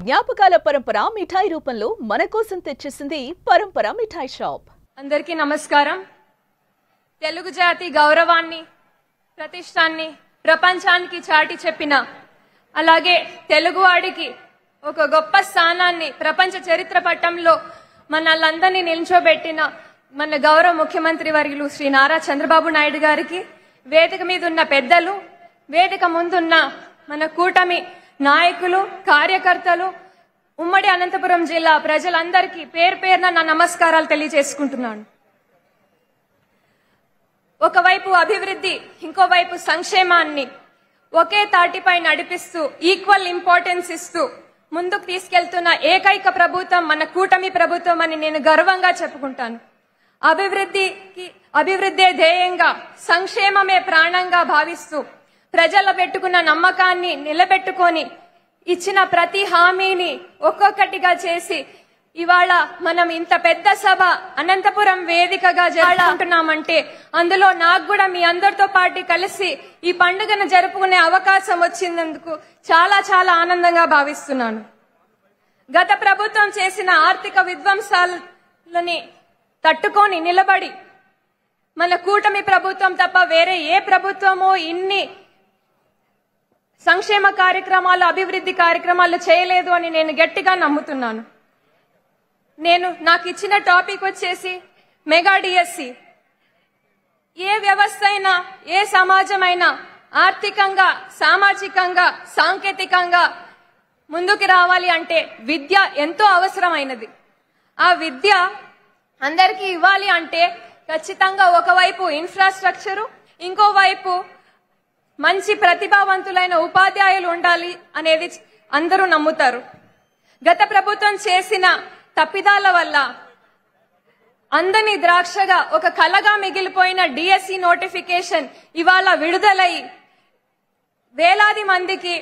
జ్ఞాపకాల పరంపర మిఠాయి రూపంలో మన కోసం తెచ్చేసింది పరంపర మిఠాయి షాప్. అందరికీ నమస్కారం. తెలుగు జాతి గౌరవాన్ని ప్రతిష్టాన్ని ప్రపంచానికి చాటి చెప్పిన, అలాగే తెలుగువాడికి ఒక గొప్ప స్థానాన్ని ప్రపంచ చరిత్ర పటంలో మనల్లందరినీ నిల్చోబెట్టిన మన గౌరవ ముఖ్యమంత్రి వర్యులు శ్రీ నారా చంద్రబాబు నాయుడు గారికి, వేదిక మీద ఉన్న పెద్దలు, వేదిక ముందున్న మన కూటమి నాయకులు, కార్యకర్తలు, ఉమ్మడి అనంతపురం జిల్లా ప్రజలందరికీ పేరు పేరున నా నమస్కారాలు తెలియజేసుకుంటున్నాను. ఒకవైపు అభివృద్ధి, ఇంకోవైపు సంక్షేమాన్ని ఒకే తాటిపై నడిపిస్తూ ఈక్వల్ ఇంపార్టెన్స్ ఇస్తూ ముందుకు తీసుకెళ్తున్న ఏకైక ప్రభుత్వం మన కూటమి ప్రభుత్వం అని నేను గర్వంగా చెప్పుకుంటాను. అభివృద్ధే ధ్యేయంగా, సంక్షేమమే ప్రాణంగా భావిస్తూ ప్రజల పెట్టుకున్న నమ్మకాన్ని నిలబెట్టుకొని ఇచ్చిన ప్రతి హామీని ఒక్కొక్కటిగా చేసి ఇవాళ మనం ఇంత పెద్ద సభ అనంతపురం వేదికగా జరుపుకుంటున్నామంటే అందులో నాకు కూడా మీ అందరితో పాటు కలిసి ఈ పండుగను జరుపుకునే అవకాశం వచ్చినందుకు చాలా చాలా ఆనందంగా భావిస్తున్నాను. గత ప్రభుత్వం చేసిన ఆర్థిక విధ్వంసాలని తట్టుకొని నిలబడి మన కూటమి ప్రభుత్వం తప్ప వేరే ఏ ప్రభుత్వమో ఇన్ని సంక్షేమ కార్యక్రమాలు, అభివృద్ధి కార్యక్రమాలు చేయలేదు అని నేను గట్టిగా నమ్ముతున్నాను. నాకు ఇచ్చిన టాపిక్ వచ్చేసి మెగా డిఎస్సి. ఏ వ్యవస్థ అయినా, ఏ సమాజమైనా ఆర్థికంగా, సామాజికంగా, సాంకేతికంగా ముందుకు రావాలి అంటే విద్య ఎంతో అవసరమైనది. ఆ విద్య అందరికీ ఇవ్వాలి అంటే ఖచ్చితంగా ఒకవైపు ఇన్ఫ్రాస్ట్రక్చరు, ఇంకోవైపు మంచి ప్రతిభావంతులైన ఉపాధ్యాయులు ఉండాలి అనేది అందరూ నమ్ముతారు. గత ప్రభుత్వం చేసిన తప్పిదాల వల్ల అందని ద్రాక్షగా ఒక కలగా మిగిలిపోయిన డిఎస్సి నోటిఫికేషన్ ఇవాళ విడుదలై వేలాది మందికి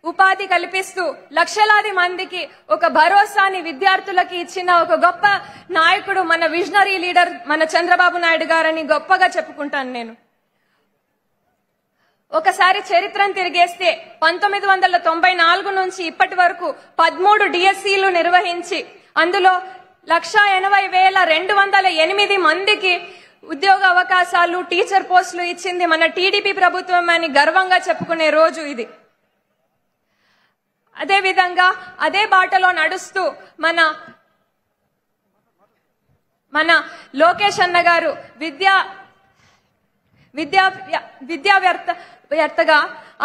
ఉపాధి కల్పిస్తూ లక్షలాది మందికి ఒక భరోసాని విద్యార్థులకి ఇచ్చిన ఒక గొప్ప నాయకుడు, మన విజనరీ లీడర్ మన చంద్రబాబు నాయుడు గారని గొప్పగా చెప్పుకుంటాను నేను. ఒకసారి చరిత్రను తిరిగేస్తే 1994 నుంచి ఇప్పటి వరకు 13 డిఎస్సీలు నిర్వహించి అందులో 1,80,208 మందికి ఉద్యోగ అవకాశాలు, టీచర్ పోస్టులు ఇచ్చింది మన టీడీపీ ప్రభుత్వం అని గర్వంగా చెప్పుకునే రోజు ఇది. అదే విధంగా అదే బాటలో నడుస్తూ మన లోకేష్ అన్న గారు విద్యావేత్తగా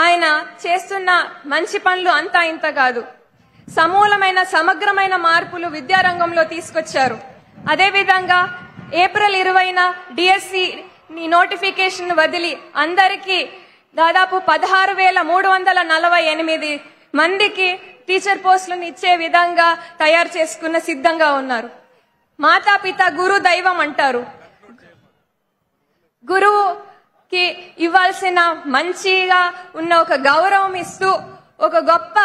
ఆయన చేస్తున్న మంచి పనులు అంతా ఇంత కాదు. సమూలమైన సమగ్రమైన మార్పులు విద్యారంగంలో తీసుకొచ్చారు. అదేవిధంగా ఏప్రిల్ 20న డిఎస్సి నోటిఫికేషన్ వదిలి అందరికీ దాదాపు 16,348 మందికి టీచర్ పోస్టులను ఇచ్చే విధంగా తయారు చేసుకున్న సిద్ధంగా ఉన్నారు. మాతాపిత గురు దైవం అంటారు. గురువుకి ఇవ్వాల్సిన మంచిగా ఉన్న ఒక గౌరవం ఇస్తూ ఒక గొప్ప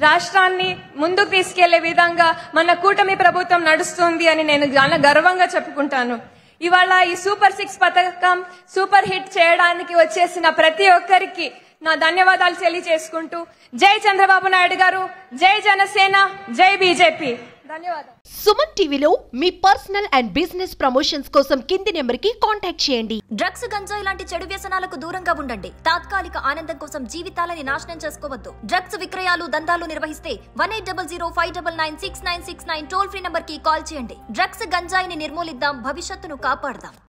రాష్ట్రాన్ని ముందుకు తీసుకెళ్లే విధంగా మన కూటమి ప్రభుత్వం నడుస్తుంది అని నేను చాలా గర్వంగా చెప్పుకుంటాను. ఇవాళ ఈ సూపర్ 6 పథకం సూపర్ హిట్ చేయడానికి వచ్చేసిన ప్రతి ఒక్కరికి నా ధన్యవాదాలు తెలియజేసుకుంటూ జై చంద్రబాబు నాయుడు గారు, జై జనసేన, జై బీజేపీ. ధన్యవాదాలు. సుమన్ టీవీలో మీ పర్సనల్ అండ్ బిజినెస్ ప్రమోషన్స్ కోసం కింది నెంబర్ కి కాంటాక్ట్ చేయండి. డ్రగ్స్, గంజాయి లాంటి చెడు వ్యసనాలకు దూరంగా ఉండండి. తాత్కాలిక ఆనందం కోసం జీవితాలని నాశనం చేసుకోవద్దు. డ్రగ్స్ విక్రయాలు, దందాలు నిర్వహిస్తే 1800599699 టోల్ ఫ్రీ నంబర్ కి కాల్ చేయండి. డ్రగ్స్, గంజాయిని నిర్మూలిద్దాం, భవిష్యత్తును కాపాడదాం.